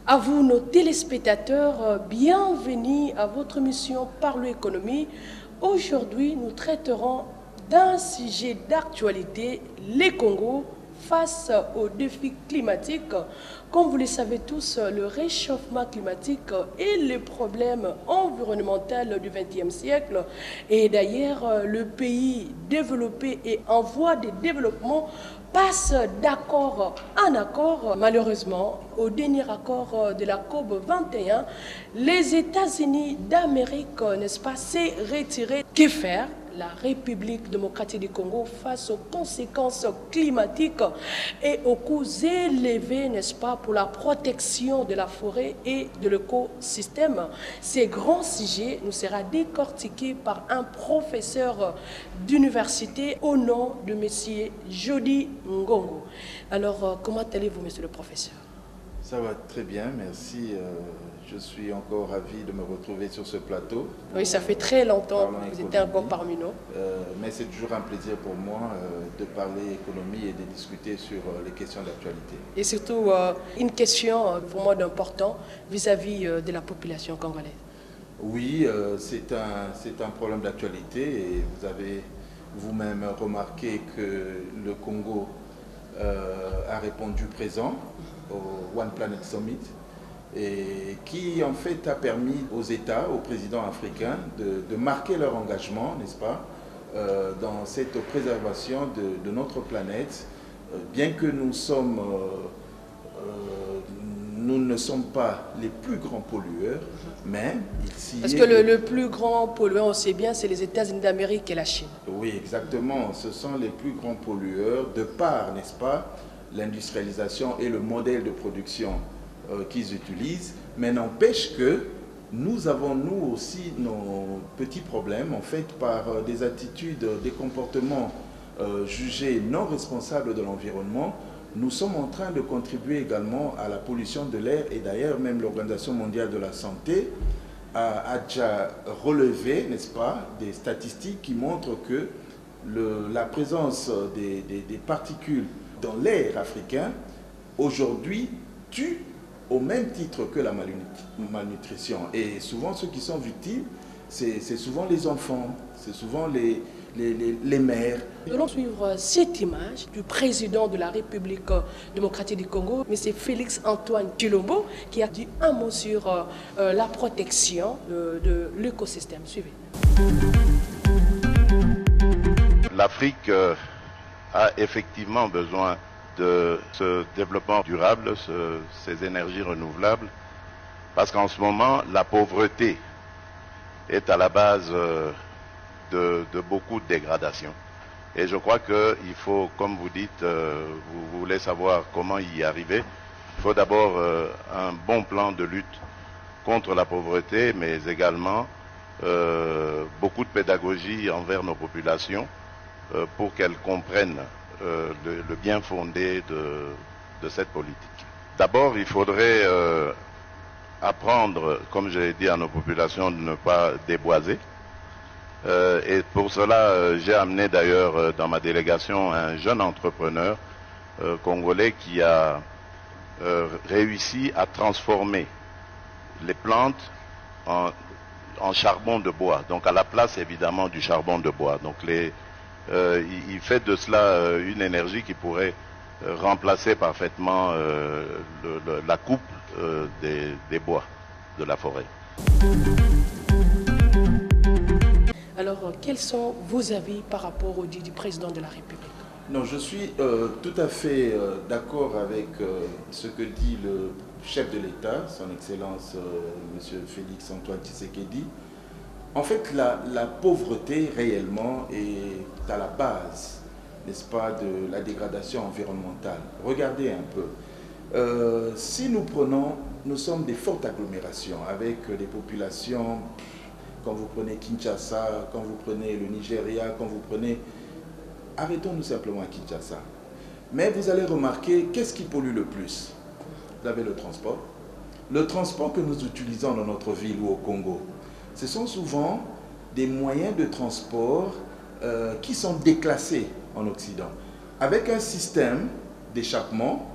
À vous, nos téléspectateurs, bienvenue à votre émission Parlons Économie. Aujourd'hui, nous traiterons d'un sujet d'actualité, les Congos face aux défis climatiques. Comme vous le savez tous, le réchauffement climatique est le problème environnemental du XXe siècle. Et d'ailleurs, le pays développé et en voie de développement passe d'accord en accord. Malheureusement, au dernier accord de la COP 21, les États-Unis d'Amérique, n'est-ce pas, s'est retiré. Que faire? La République démocratique du Congo face aux conséquences climatiques et aux coûts élevés, n'est-ce pas, pour la protection de la forêt et de l'écosystème. Ces grands sujets nous sera décortiqués par un professeur d'université au nom de M. Jody Ngongo. Alors, comment allez-vous, monsieur le professeur? Ça va très bien, merci. Je suis encore ravi de me retrouver sur ce plateau. Oui, ça fait très longtemps que vous étiez encore parmi nous. Mais c'est toujours un plaisir pour moi de parler économie et de discuter sur les questions d'actualité. Et surtout, une question pour moi d'important vis-à-vis de la population congolaise. Oui, c'est un problème d'actualité et vous avez vous-même remarqué que le Congo a répondu présent au One Planet Summit, et qui en fait a permis aux États, aux présidents africains de marquer leur engagement, n'est-ce pas, dans cette préservation de notre planète, bien que nous ne sommes pas les plus grands pollueurs, mais parce que le plus grand pollueur, on sait bien, c'est les États-Unis d'Amérique et la Chine. Oui, exactement. Ce sont les plus grands pollueurs de par, n'est-ce pas, l'industrialisation et le modèle de production qu'ils utilisent, mais n'empêche que nous avons nous aussi nos petits problèmes en fait par des attitudes, des comportements jugés non responsables de l'environnement. Nous sommes en train de contribuer également à la pollution de l'air et d'ailleurs même l'Organisation mondiale de la santé a déjà relevé, n'est-ce pas, des statistiques qui montrent que la présence des particules dans l'air africain aujourd'hui tue au même titre que la malnutrition. Et souvent, ceux qui sont victimes, c'est souvent les enfants, c'est souvent les mères. Nous allons suivre cette image du président de la République démocratique du Congo, M. Félix Antoine Tshilombo, qui a dit un mot sur la protection de l'écosystème. Suivez. L'Afrique a effectivement besoin de ce développement durable, ces énergies renouvelables, parce qu'en ce moment, la pauvreté est à la base de beaucoup de dégradations. Et je crois qu'il faut, comme vous dites, vous voulez savoir comment y arriver, il faut d'abord un bon plan de lutte contre la pauvreté, mais également beaucoup de pédagogie envers nos populations pour qu'elles comprennent le bien fondé de cette politique. D'abord, il faudrait apprendre, comme je l'ai dit à nos populations, de ne pas déboiser. Et pour cela, j'ai amené d'ailleurs dans ma délégation un jeune entrepreneur congolais qui a réussi à transformer les plantes en charbon de bois, donc à la place évidemment du charbon de bois. Donc il fait de cela une énergie qui pourrait remplacer parfaitement la coupe des bois de la forêt. Alors, quels sont vos avis par rapport au dit du président de la République? Non, je suis tout à fait d'accord avec ce que dit le chef de l'État, son Excellence M. Félix Antoine Tshisekedi. En fait, la pauvreté réellement est à la base, n'est-ce pas, de la dégradation environnementale. Regardez un peu. Si nous sommes des fortes agglomérations avec des populations, quand vous prenez Kinshasa, quand vous prenez le Nigeria, quand vous prenez... Arrêtons-nous simplement à Kinshasa. Mais vous allez remarquer, qu'est-ce qui pollue le plus? Vous avez le transport. Le transport que nous utilisons dans notre ville ou au Congo, ce sont souvent des moyens de transport qui sont déclassés en Occident, avec un système d'échappement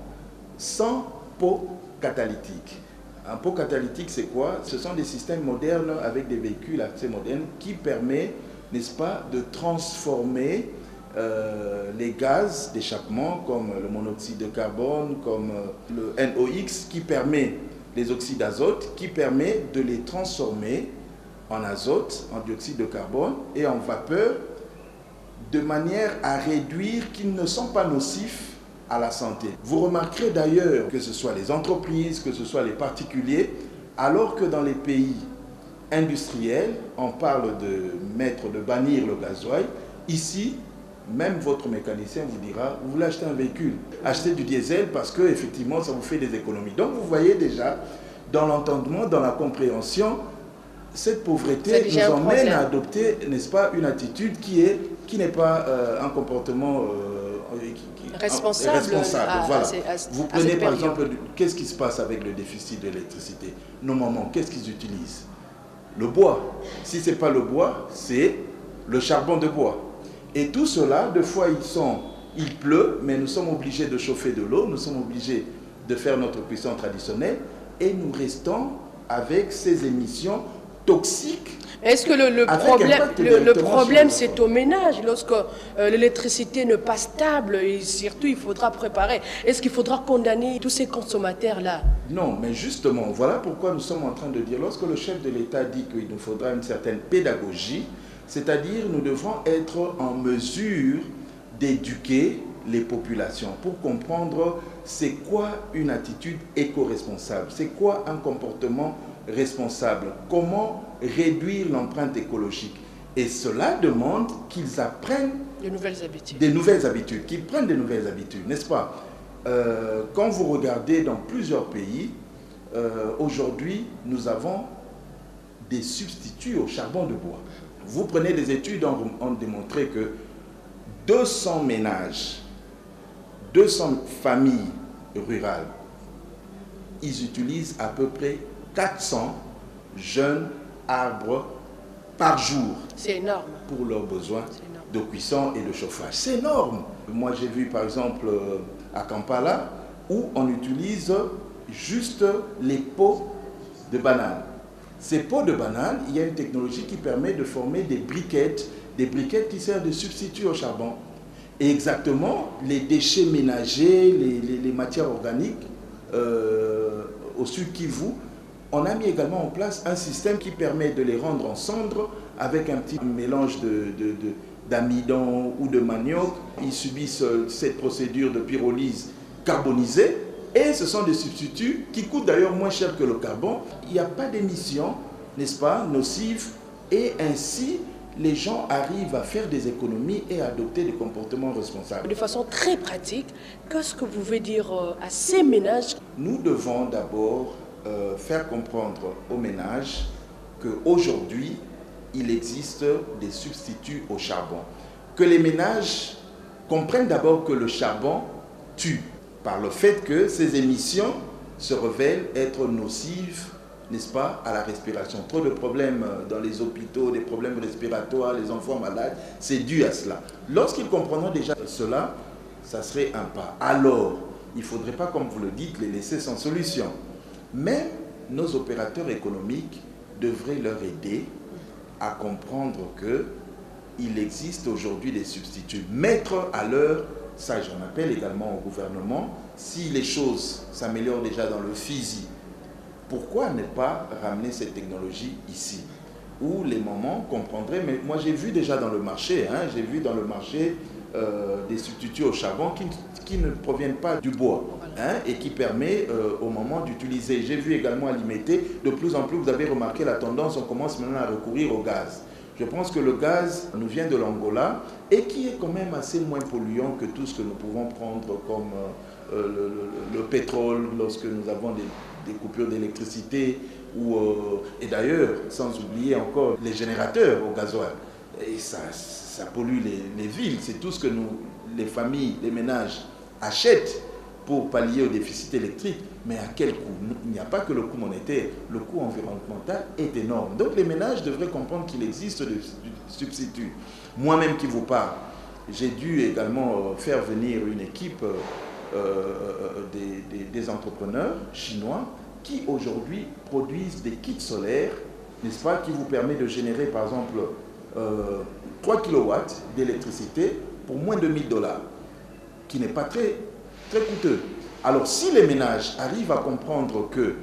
sans pot catalytique. Un pot catalytique, c'est quoi? Ce sont des systèmes modernes avec des véhicules assez modernes qui permettent, n'est-ce pas, de transformer les gaz d'échappement comme le monoxyde de carbone, comme le NOx, qui permet les oxydes d'azote, qui permet de les transformer en azote, en dioxyde de carbone et en vapeur, de manière à réduire qu'ils ne sont pas nocifs à la santé. Vous remarquerez d'ailleurs que ce soit les entreprises, que ce soit les particuliers, alors que dans les pays industriels, on parle de bannir le gasoil. Ici, même votre mécanicien vous dira, vous voulez acheter un véhicule, achetez du diesel parce que effectivement ça vous fait des économies. Donc vous voyez déjà, dans l'entendement, dans la compréhension, cette pauvreté nous emmène à adopter, n'est-ce pas, une attitude qui n'est pas un comportement responsable. Voilà. Vous prenez par exemple, qu'est-ce qui se passe avec le déficit d'électricité? Nos mamans, qu'est-ce qu'ils utilisent? Le bois. Si ce n'est pas le bois, c'est le charbon de bois. Et tout cela, des fois il pleut, mais nous sommes obligés de chauffer de l'eau, nous sommes obligés de faire notre cuisson traditionnelle et nous restons avec ces émissions toxiques. Est-ce que le problème c'est au ménage, lorsque l'électricité n'est pas stable et surtout il faudra préparer? Est-ce qu'il faudra condamner tous ces consommateurs-là? Non, mais justement, voilà pourquoi nous sommes en train de dire, lorsque le chef de l'État dit qu'il nous faudra une certaine pédagogie, c'est-à-dire nous devons être en mesure d'éduquer les populations pour comprendre c'est quoi une attitude éco-responsable, c'est quoi un comportement responsable, comment réduire l'empreinte écologique. Et cela demande qu'ils apprennent des nouvelles habitudes, qu'ils prennent des nouvelles habitudes, n'est-ce pas? Quand vous regardez dans plusieurs pays, aujourd'hui, nous avons des substituts au charbon de bois. Vous prenez des études ont démontré que 200 ménages, 200 familles rurales, ils utilisent à peu près 400 jeunes arbres par jour. C'est énorme. Pour leurs besoins de cuisson et de chauffage. C'est énorme. Moi, j'ai vu par exemple à Kampala où on utilise juste les peaux de banane. Ces peaux de banane, il y a une technologie qui permet de former des briquettes qui servent de substitut au charbon. Et exactement, les déchets ménagers, les matières organiques au Sud Kivu, on a mis également en place un système qui permet de les rendre en cendres avec un petit mélange d'amidon ou de manioc. Ils subissent cette procédure de pyrolyse carbonisée. Et ce sont des substituts qui coûtent d'ailleurs moins cher que le carbone. Il n'y a pas d'émissions, n'est-ce pas, nocives. Et ainsi, les gens arrivent à faire des économies et à adopter des comportements responsables. De façon très pratique, qu'est-ce que vous voulez dire à ces ménages? Nous devons d'abord faire comprendre aux ménages qu'aujourd'hui, il existe des substituts au charbon. Que les ménages comprennent d'abord que le charbon tue, par le fait que ces émissions se révèlent être nocives, n'est-ce pas, à la respiration. Trop de problèmes dans les hôpitaux, des problèmes respiratoires, les enfants malades, c'est dû à cela. Lorsqu'ils comprendront déjà cela, ça serait un pas. Alors, il ne faudrait pas, comme vous le dites, les laisser sans solution. Mais nos opérateurs économiques devraient leur aider à comprendre que il existe aujourd'hui des substituts. Mettre à l'heure, ça j'en appelle également au gouvernement, si les choses s'améliorent déjà dans le physique, pourquoi ne pas ramener cette technologie ici? Où les mamans comprendraient, mais moi j'ai vu déjà dans le marché, j'ai vu dans le marché des substituts au charbon qui ne proviennent pas du bois et qui permet au moment d'utiliser. J'ai vu également à Limité, de plus en plus, vous avez remarqué la tendance, on commence maintenant à recourir au gaz. Je pense que le gaz nous vient de l'Angola et qui est quand même assez moins polluant que tout ce que nous pouvons prendre comme le pétrole lorsque nous avons des coupures d'électricité et d'ailleurs, sans oublier encore les générateurs au gasoil. Et ça pollue les villes. C'est tout ce que les familles, les ménages achètent pour pallier au déficit électrique. Mais à quel coût? Il n'y a pas que le coût monétaire. Le coût environnemental est énorme. Donc les ménages devraient comprendre qu'il existe des substituts. Moi-même qui vous parle, j'ai dû également faire venir une équipe des entrepreneurs chinois qui aujourd'hui produisent des kits solaires, n'est-ce pas, qui vous permet de générer par exemple 3 kW d'électricité pour moins de $1000, qui n'est pas très, très coûteux. Alors si les ménages arrivent à comprendre que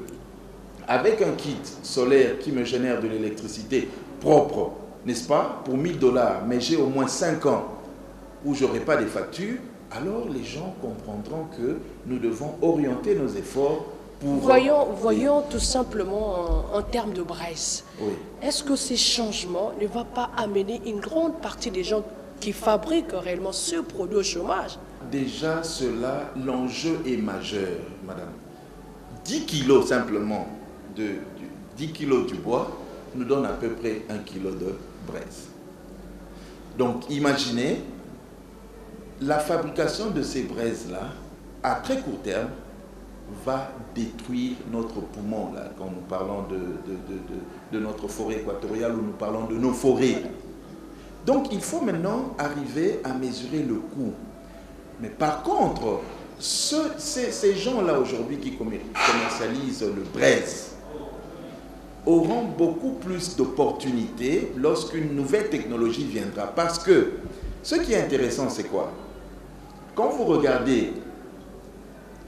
avec un kit solaire qui me génère de l'électricité propre, n'est-ce pas, pour $1000, mais j'ai au moins 5 ans où je n'aurai pas des factures, alors les gens comprendront que nous devons orienter nos efforts pour... Voyons tout simplement en termes de Bresse. Oui. Est-ce que ces changements ne vont pas amener une grande partie des gens qui fabriquent réellement ce produit au chômage? Déjà, l'enjeu est majeur, madame. 10 kilos simplement, 10 kilos du bois nous donne à peu près 1 kilo de braise. Donc, imaginez, la fabrication de ces braises-là, à très court terme, va détruire notre poumon, là, quand nous parlons de notre forêt équatoriale ou nous parlons de nos forêts. Donc, il faut maintenant arriver à mesurer le coût. Mais par contre, ces gens-là aujourd'hui qui commercialisent le braise auront beaucoup plus d'opportunités lorsqu'une nouvelle technologie viendra. Parce que ce qui est intéressant, c'est quoi? Quand vous regardez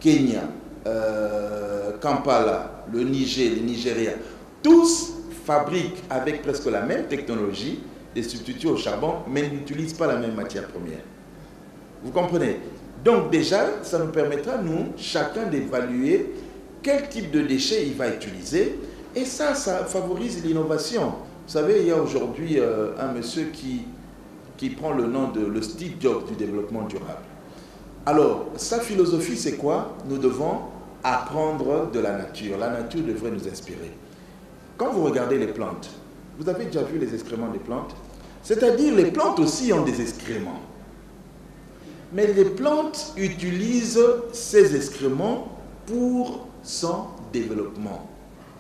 Kenya, Kampala, le Niger, le Nigeria, tous fabriquent avec presque la même technologie des substituts au charbon, mais n'utilisent pas la même matière première. Vous comprenez? Donc déjà, ça nous permettra, nous, chacun d'évaluer quel type de déchets il va utiliser. Et ça favorise l'innovation. Vous savez, il y a aujourd'hui un monsieur qui prend le nom de le Steve Jobs du développement durable. Alors, sa philosophie, c'est quoi? Nous devons apprendre de la nature. La nature devrait nous inspirer. Quand vous regardez les plantes, vous avez déjà vu les excréments des plantes? C'est-à-dire, les plantes aussi ont des excréments. Mais les plantes utilisent ces excréments pour son développement.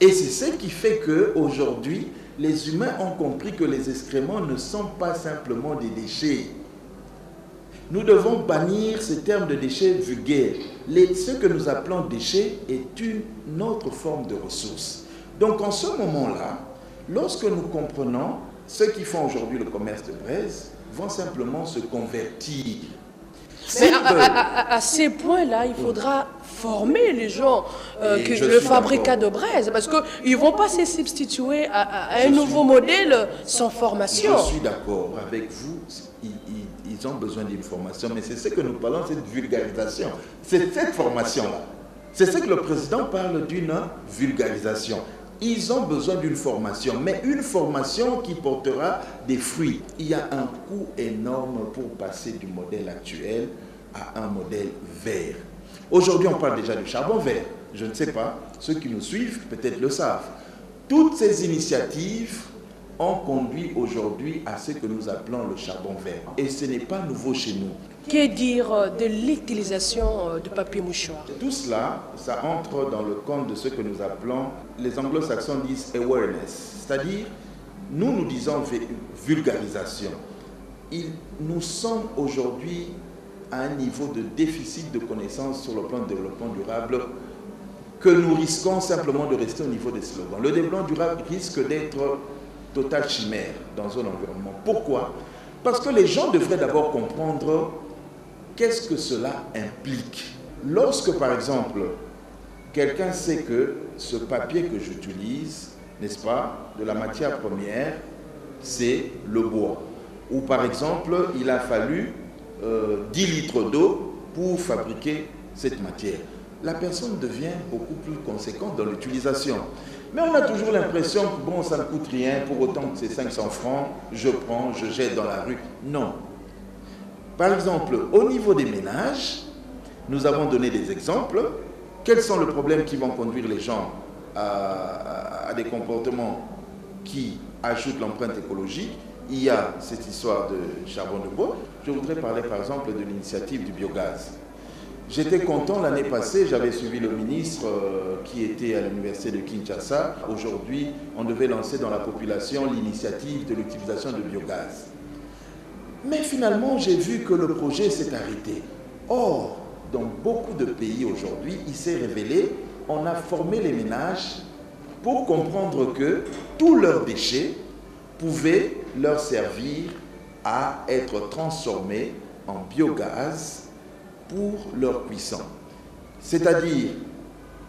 Et c'est ce qui fait qu'aujourd'hui, les humains ont compris que les excréments ne sont pas simplement des déchets. Nous devons bannir ce terme de déchets vulgaire. Ce que nous appelons déchets est une autre forme de ressource. Donc en ce moment-là, lorsque nous comprenons, ceux qui font aujourd'hui le commerce de braise vont simplement se convertir. Mais à ces points-là, il faudra former les gens, le fabricant de braise, parce qu'ils ne vont pas se substituer à un nouveau modèle sans formation. Je suis d'accord avec vous, ils ont besoin d'une formation, mais c'est ce que nous parlons, cette vulgarisation. C'est cette formation-là. C'est ce que le président parle d'une vulgarisation. Ils ont besoin d'une formation, mais une formation qui portera des fruits. Il y a un coût énorme pour passer du modèle actuel à un modèle vert. Aujourd'hui, on parle déjà du charbon vert. Je ne sais pas, ceux qui nous suivent peut-être le savent. Toutes ces initiatives ont conduit aujourd'hui à ce que nous appelons le charbon vert. Et ce n'est pas nouveau chez nous. Que dire de l'utilisation de papier mouchoir? Tout cela, ça entre dans le compte de ce que nous appelons, les anglo-saxons disent awareness, c'est-à-dire, nous disons vulgarisation. Nous sommes aujourd'hui à un niveau de déficit de connaissances sur le plan de développement durable que nous risquons simplement de rester au niveau des slogans. Le développement durable risque d'être total chimère dans un environnement. Pourquoi? Parce que les gens devraient d'abord comprendre qu'est-ce que cela implique. Lorsque, par exemple, quelqu'un sait que ce papier que j'utilise, n'est-ce pas, de la matière première, c'est le bois. Ou par exemple, il a fallu 10 litres d'eau pour fabriquer cette matière. La personne devient beaucoup plus conséquente dans l'utilisation. Mais on a toujours l'impression que bon, ça ne coûte rien, pour autant que c'est 500 francs, je prends, je jette dans la rue. Non. Par exemple, au niveau des ménages, nous avons donné des exemples. Quels sont les problèmes qui vont conduire les gens à des comportements qui ajoutent l'empreinte écologique? Il y a cette histoire de charbon de bois. Je voudrais parler par exemple de l'initiative du biogaz. J'étais content l'année passée, j'avais suivi le ministre qui était à l'université de Kinshasa. Aujourd'hui, on devait lancer dans la population l'initiative de l'utilisation de biogaz. Mais finalement, j'ai vu que le projet s'est arrêté. Or, dans beaucoup de pays aujourd'hui, il s'est révélé, on a formé les ménages pour comprendre que tous leurs déchets pouvaient leur servir à être transformés en biogaz pour leur cuisson. C'est-à-dire,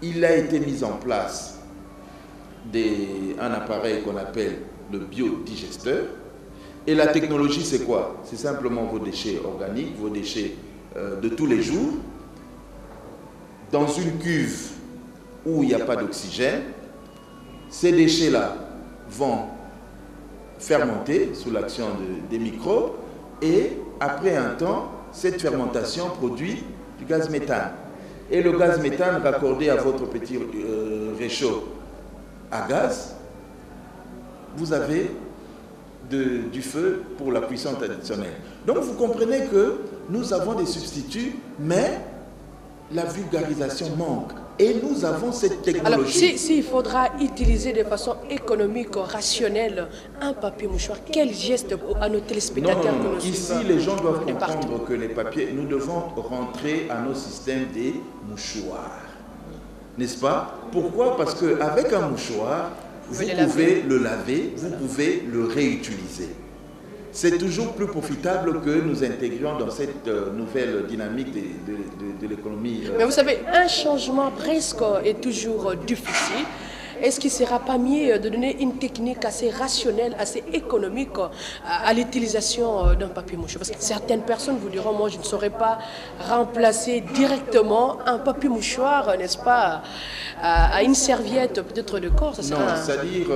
il a été mis en place un appareil qu'on appelle le biodigesteur. Et la technologie, c'est quoi? C'est simplement vos déchets organiques, vos déchets de tous les jours, dans une cuve où il n'y a pas d'oxygène. Ces déchets-là vont fermenter sous l'action des microbes et après un temps, cette fermentation produit du gaz méthane. Et le gaz méthane raccordé à votre petit réchaud à gaz, vous avez du feu pour la cuisson traditionnelle. Donc vous comprenez que nous avons des substituts, mais la vulgarisation manque. Et nous avons cette technologie. Alors, s'il faudra utiliser de façon économique, rationnelle, un papier mouchoir, quel geste à nos téléspectateurs que nous Ici, les gens doivent comprendre que les papiers, nous devons rentrer à nos systèmes des mouchoirs. N'est-ce pas? Pourquoi? Parce qu'avec un mouchoir, vous pouvez le laver, vous pouvez le réutiliser. C'est toujours plus profitable que nous intégrions dans cette nouvelle dynamique de l'économie. Mais vous savez, un changement presque est toujours difficile. Est-ce qu'il ne sera pas mieux de donner une technique assez rationnelle, assez économique à l'utilisation d'un papier mouchoir? Parce que certaines personnes vous diront, moi je ne saurais pas remplacer directement un papier mouchoir, n'est-ce pas, à une serviette peut-être de corps. Non, c'est-à-dire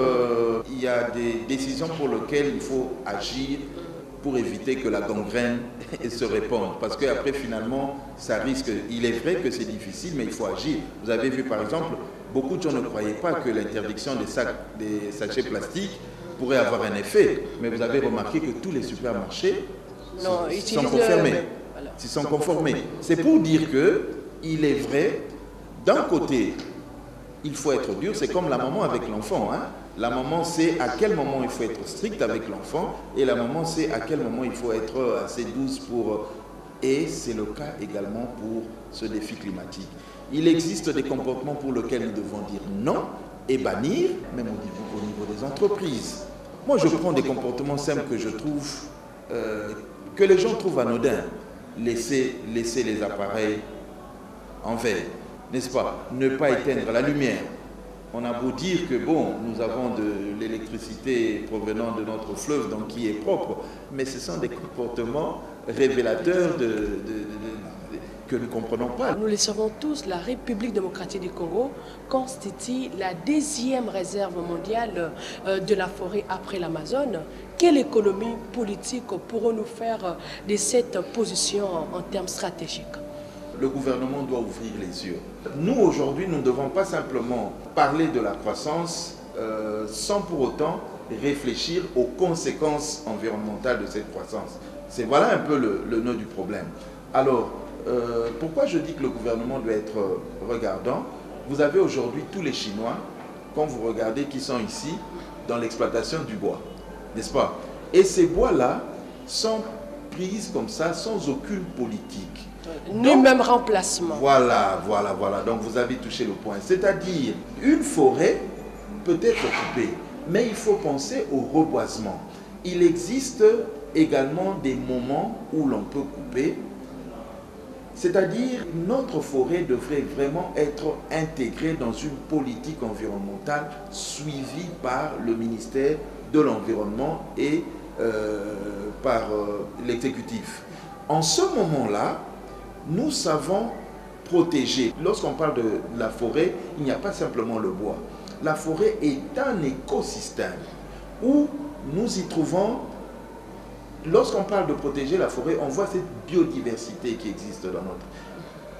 il y a des décisions pour lesquelles il faut agir pour éviter que la gangrène se répande. Parce qu'après, finalement, ça risque. Il est vrai que c'est difficile, mais il faut agir. Vous avez vu, par exemple, beaucoup de gens ne croyaient pas que l'interdiction des sachets plastiques pourrait avoir un effet. Mais vous avez remarqué que tous les supermarchés sont conformés. Ils sont conformés. C'est pour dire qu'il est vrai, d'un côté, il faut être dur. C'est comme la maman avec l'enfant. La maman sait à quel moment il faut être strict avec l'enfant et la maman sait à quel moment il faut être assez douce pour... Et c'est le cas également pour ce défi climatique. Il existe des comportements pour lesquels nous devons dire non et bannir, même au niveau des entreprises. Moi, je prends des comportements simples que je trouve, que les gens trouvent anodins. Laisser les appareils en veille, n'est-ce pas? Ne pas éteindre la lumière. On a beau dire que bon, nous avons de l'électricité provenant de notre fleuve, donc qui est propre, mais ce sont des comportements révélateurs que nous ne comprenons pas. Nous le savons tous, la République démocratique du Congo constitue la 2e réserve mondiale de la forêt après l'Amazone. Quelle économie politique pourrons-nous faire de cette position en termes stratégiques? Le gouvernement doit ouvrir les yeux. Nous, aujourd'hui, nous ne devons pas simplement parler de la croissance sans pour autant réfléchir aux conséquences environnementales de cette croissance. Voilà un peu le nœud du problème. Alors, pourquoi je dis que le gouvernement doit être regardant? Vous avez aujourd'hui tous les Chinois, quand vous regardez, qui sont ici dans l'exploitation du bois, n'est-ce pas? Et ces bois-là sont prises comme ça, sans aucune politique. Ni même remplacement. Voilà. Donc vous avez touché le point. C'est-à-dire, une forêt peut être occupée, mais il faut penser au reboisement. Il existe également des moments où l'on peut couper. C'est-à-dire, notre forêt devrait vraiment être intégrée dans une politique environnementale suivie par le ministère de l'Environnement et par l'exécutif. En ce moment-là, nous savons protéger. Lorsqu'on parle de la forêt, il n'y a pas simplement le bois. La forêt est un écosystème où nous y trouvons. Lorsqu'on parle de protéger la forêt, on voit cette biodiversité qui existe dans notre...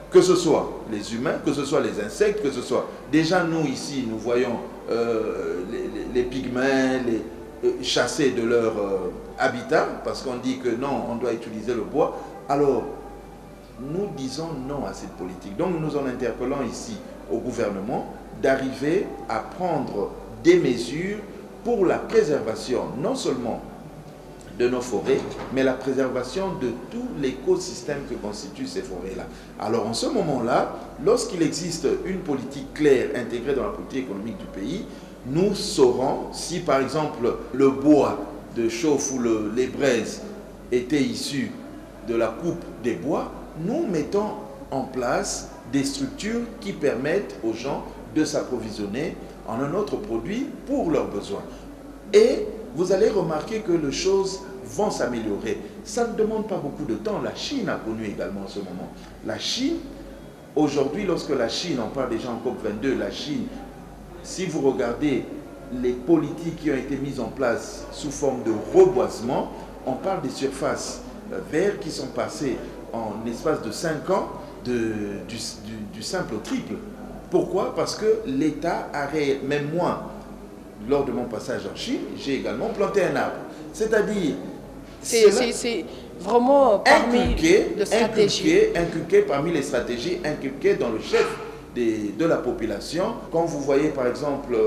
Que ce soit les humains, que ce soit les insectes, que ce soit... Déjà, nous, ici, nous voyons les pygmées, chassés de leur habitat, parce qu'on dit que non, on doit utiliser le bois. Alors, nous disons non à cette politique. Donc, nous en interpellons ici au gouvernement d'arriver à prendre des mesures pour la préservation, non seulement de nos forêts, mais la préservation de tout l'écosystème que constituent ces forêts-là. Alors en ce moment-là, lorsqu'il existe une politique claire intégrée dans la politique économique du pays, nous saurons si par exemple le bois de chauffe ou les braises étaient issus de la coupe des bois, nous mettons en place des structures qui permettent aux gens de s'approvisionner en un autre produit pour leurs besoins. Et vous allez remarquer que les choses vont s'améliorer. Ça ne demande pas beaucoup de temps. La Chine a connu également ce moment. La Chine, aujourd'hui, lorsque la Chine, on parle déjà en COP22, la Chine, si vous regardez les politiques qui ont été mises en place sous forme de reboisement, on parle des surfaces vertes qui sont passées en espace de 5 ans du simple au triple. Pourquoi? Parce que l'État a réellement, même moi, lors de mon passage en Chine, j'ai également planté un arbre. C'est-à-dire, c'est vraiment parmi les stratégies. Inculqué parmi les stratégies, inculqué dans le chef de la population. Quand vous voyez par exemple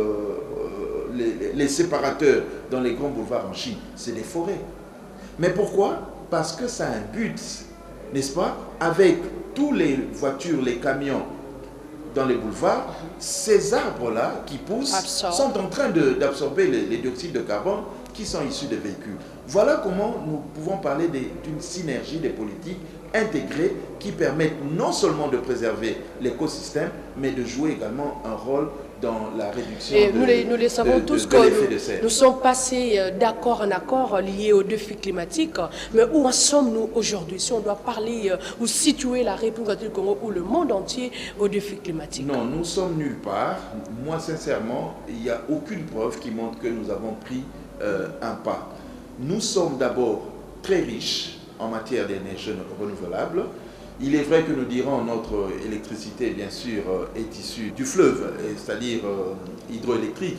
les séparateurs dans les grands boulevards en Chine, c'est des forêts. Mais pourquoi? Parce que ça a un but, n'est-ce pas? Avec tous les voitures, les camions dans les boulevards, ces arbres-là qui poussent sont en train d'absorber les dioxydes de carbone qui sont issus des véhicules. Voilà comment nous pouvons parler d'une synergie des politiques intégrées qui permettent non seulement de préserver l'écosystème, mais de jouer également un rôle dans la réduction nous les savons tous que nous sommes passés d'accord en accord liés aux défis climatiques, mais où en sommes-nous aujourd'hui si on doit parler ou situer la République du Congo ou le monde entier aux défis climatiques? Non, nous sommes nulle part. Moi, sincèrement, il n'y a aucune preuve qui montre que nous avons pris un pas. Nous sommes d'abord très riches en matière d'énergie renouvelable. Il est vrai que nous dirons notre électricité, bien sûr, est issue du fleuve, c'est-à-dire hydroélectrique.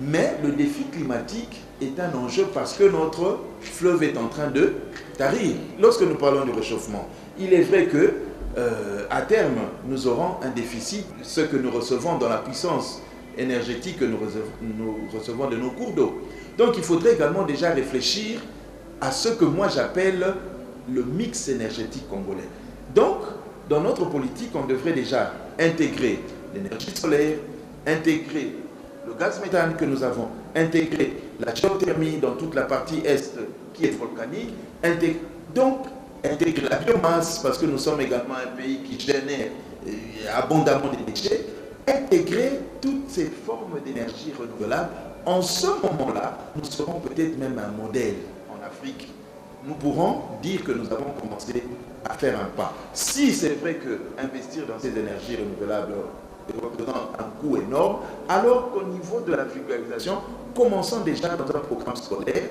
Mais le défi climatique est un enjeu parce que notre fleuve est en train de tarir. Lorsque nous parlons du réchauffement, il est vrai que à terme, nous aurons un déficit, ce que nous recevons dans la puissance énergétique que nous recevons de nos cours d'eau. Donc il faudrait également déjà réfléchir à ce que moi j'appelle le mix énergétique congolais. Donc, dans notre politique, on devrait déjà intégrer l'énergie solaire, intégrer le gaz méthane que nous avons, intégrer la géothermie dans toute la partie est qui est volcanique, donc intégrer la biomasse parce que nous sommes également un pays qui génère abondamment de déchets, intégrer toutes ces formes d'énergie renouvelable. En ce moment-là, nous serons peut-être même un modèle en Afrique. Nous pourrons dire que nous avons commencé à faire un pas. Si c'est vrai qu'investir dans ces énergies renouvelables représente un coût énorme, alors qu'au niveau de la vulgarisation, commençons déjà dans un programme scolaire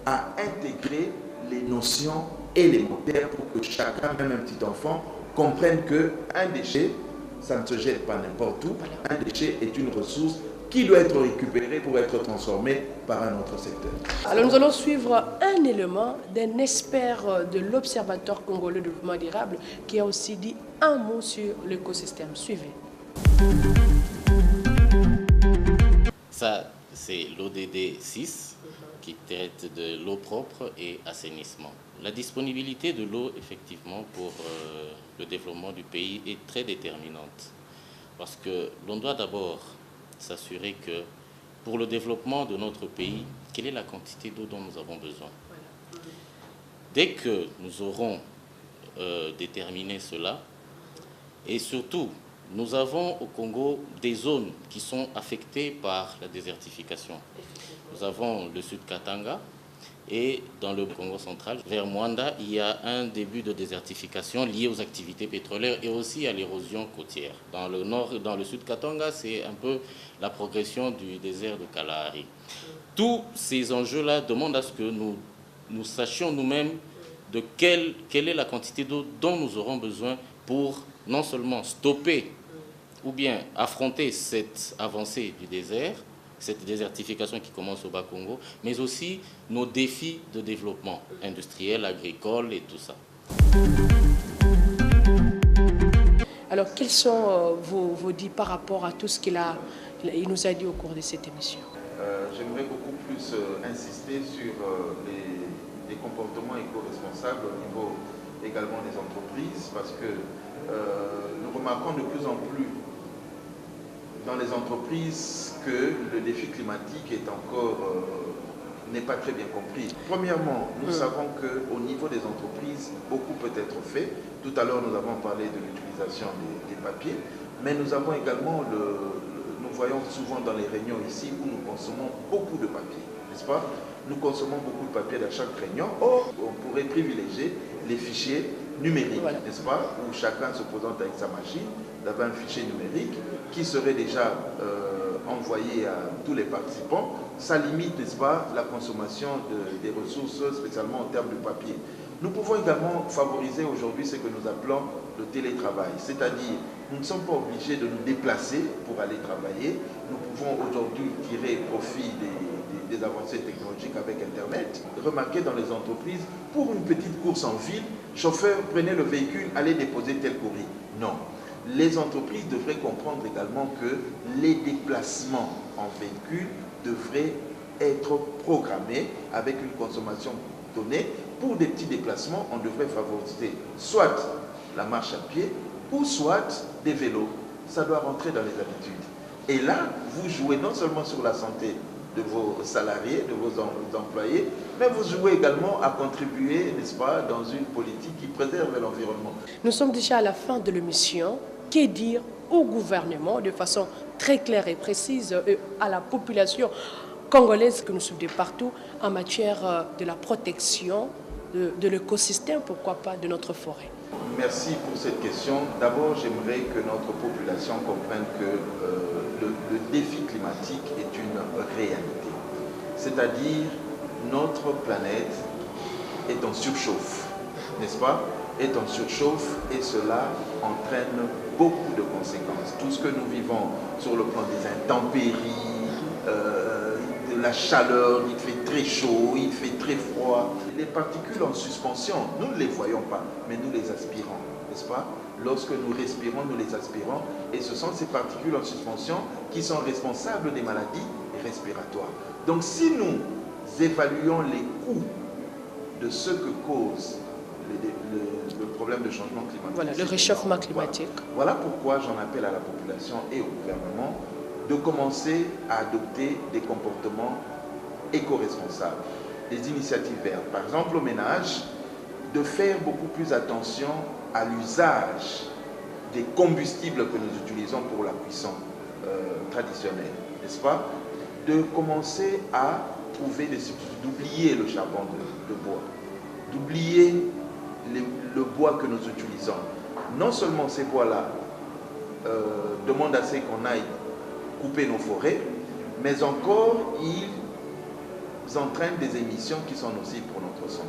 à intégrer les notions élémentaires pour que chacun, même un petit enfant, comprenne qu'un déchet, ça ne se jette pas n'importe où. Un déchet est une ressource qui doit être récupérée pour être transformée par un autre secteur. Alors nous allons suivre un élément d'un expert de l'Observatoire congolais de développement durable qui a aussi dit un mot sur l'écosystème. Suivez. Ça, c'est l'ODD 6 qui traite de l'eau propre et assainissement. La disponibilité de l'eau, effectivement, pour le développement du pays est très déterminante. Parce que l'on doit d'abord s'assurer que pour le développement de notre pays, quelle est la quantité d'eau dont nous avons besoin? Dès que nous aurons déterminé cela, et surtout, nous avons au Congo des zones qui sont affectées par la désertification. Nous avons le sud Katanga et dans le Congo central, vers Mwanda, il y a un début de désertification lié aux activités pétrolières et aussi à l'érosion côtière. Dans le nord, dans le sud Katanga, c'est un peu la progression du désert de Kalahari. Tous ces enjeux-là demandent à ce que nous sachions nous-mêmes de quelle est la quantité d'eau dont nous aurons besoin pour non seulement stopper ou bien affronter cette avancée du désert, cette désertification qui commence au Bas-Congo, mais aussi nos défis de développement industriel, agricole et tout ça. Alors, quels sont vos dits par rapport à tout ce qu'il nous a dit au cours de cette émission? J'aimerais beaucoup plus insister sur les comportements éco-responsables au niveau également des entreprises, parce que nous remarquons de plus en plus dans les entreprises que le défi climatique n'est pas très bien compris. Premièrement, nous savons qu'au niveau des entreprises, beaucoup peut être fait. Tout à l'heure, nous avons parlé de l'utilisation des papiers, mais nous avons également nous voyons souvent dans les réunions ici où nous consommons beaucoup de papier, n'est-ce pas? Nous consommons beaucoup de papier dans chaque réunion. Or, on pourrait privilégier les fichiers numériques, voilà, n'est-ce pas? Où chacun se présente avec sa machine, d'avoir un fichier numérique qui serait déjà envoyé à tous les participants. Ça limite, n'est-ce pas, la consommation des ressources, spécialement en termes de papier. Nous pouvons également favoriser aujourd'hui ce que nous appelons le télétravail, c'est-à-dire nous ne sommes pas obligés de nous déplacer pour aller travailler. Nous pouvons aujourd'hui tirer profit des avancées technologiques avec Internet. Remarquez dans les entreprises, pour une petite course en ville, chauffeur, prenez le véhicule, allez déposer tel courrier. Non. Les entreprises devraient comprendre également que les déplacements en véhicule devraient être programmés avec une consommation donnée. Pour des petits déplacements, on devrait favoriser soit la marche à pied ou soit des vélos. Ça doit rentrer dans les habitudes. Et là, vous jouez non seulement sur la santé de vos salariés, de vos employés, mais vous jouez également à contribuer, n'est-ce pas, dans une politique qui préserve l'environnement. Nous sommes déjà à la fin de l'émission. Que dire au gouvernement de façon très claire et précise à la population congolaise que nous sommes de partout en matière de la protection de l'écosystème, pourquoi pas de notre forêt? Merci pour cette question. D'abord, j'aimerais que notre population comprenne que le défi climatique est une réalité. C'est-à-dire, notre planète est en surchauffe, n'est-ce pas? Est en surchauffe et cela entraîne beaucoup de conséquences. Tout ce que nous vivons sur le plan des intempéries, de la chaleur, il fait très chaud, il fait très froid. Les particules en suspension, nous ne les voyons pas, mais nous les aspirons, n'est-ce pas? Lorsque nous respirons, nous les aspirons et ce sont ces particules en suspension qui sont responsables des maladies respiratoires. Donc si nous évaluons les coûts de ce que cause le problème de changement climatique. Voilà, le réchauffement climatique. Voilà pourquoi j'en appelle à la population et au gouvernement de commencer à adopter des comportements éco-responsables, des initiatives vertes. Par exemple, au ménage, de faire beaucoup plus attention à l'usage des combustibles que nous utilisons pour la cuisson traditionnelle, n'est-ce pas? De commencer à trouver des substituts, d'oublier le charbon de bois, d'oublier le bois que nous utilisons. Non seulement ces bois-là demandent assez qu'on aille couper nos forêts, mais encore ils entraînent des émissions qui sont nocives pour notre santé.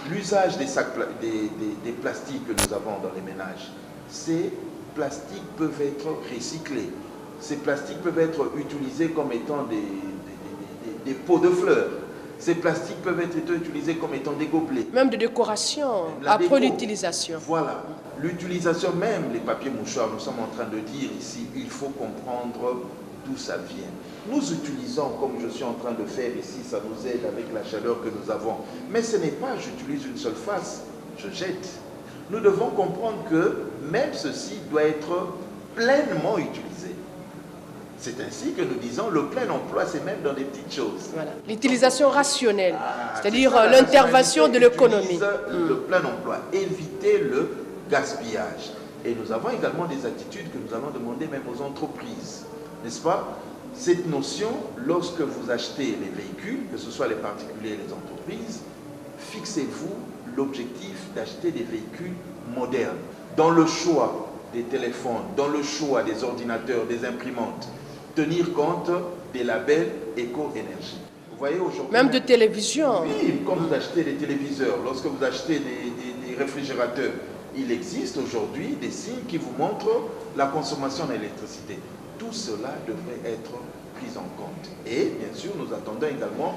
L'usage des sacs, des plastiques que nous avons dans les ménages, ces plastiques peuvent être recyclés. Ces plastiques peuvent être utilisés comme étant des pots de fleurs. Ces plastiques peuvent être utilisés comme étant des gobelets. Même de décoration, après l'utilisation. Voilà. L'utilisation même, les papiers mouchoirs, nous sommes en train de dire ici, il faut comprendre d'où ça vient. Nous utilisons, comme je suis en train de faire ici, ça nous aide avec la chaleur que nous avons. Mais ce n'est pas, j'utilise une seule face, je jette. Nous devons comprendre que même ceci doit être pleinement utilisé. C'est ainsi que nous disons le plein emploi, c'est même dans des petites choses. Voilà. L'utilisation rationnelle, c'est-à-dire ça, l'intervention de l'économie. Le plein emploi, éviter le gaspillage. Et nous avons également des attitudes que nous allons demander même aux entreprises, n'est-ce pas? Cette notion, lorsque vous achetez les véhicules, que ce soit les particuliers et les entreprises, fixez-vous l'objectif d'acheter des véhicules modernes. Dans le choix des téléphones, dans le choix des ordinateurs, des imprimantes, tenir compte des labels éco-énergie. Vous voyez aujourd'hui... Même de télévision. Oui, quand vous achetez des téléviseurs, lorsque vous achetez des réfrigérateurs, il existe aujourd'hui des signes qui vous montrent la consommation d'électricité. Tout cela devrait être pris en compte. Et bien sûr, nous attendons également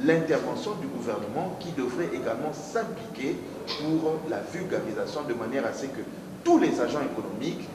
l'intervention du gouvernement qui devrait également s'impliquer pour la vulgarisation de manière à ce que tous les agents économiques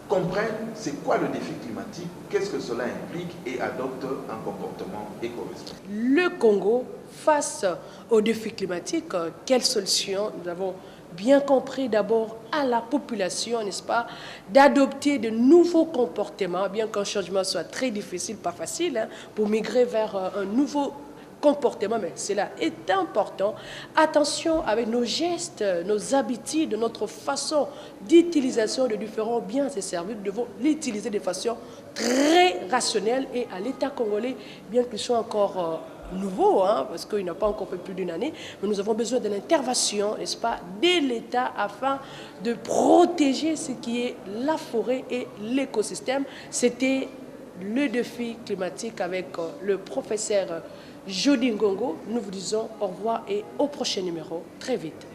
comprennent c'est quoi le défi climatique, qu'est-ce que cela implique et adoptent un comportement éco-responsable. Le Congo, face au défi climatique, quelles solutions? Nous avons bien compris d'abord à la population, n'est-ce pas, d'adopter de nouveaux comportements, bien qu'un changement soit très difficile, pas facile, hein, pour migrer vers un nouveau comportement, mais cela est important. Attention avec nos gestes, nos habitudes, notre façon d'utilisation de différents biens et services. Nous devons l'utiliser de façon très rationnelle et à l'État congolais, bien qu'il soit encore nouveau, hein, parce qu'il n'a pas encore fait plus d'une année, mais nous avons besoin de l'intervention, n'est-ce pas, de l'État afin de protéger ce qui est la forêt et l'écosystème. C'était le défi climatique avec le professeur Jody Ngongo. Nous vous disons au revoir et au prochain numéro très vite.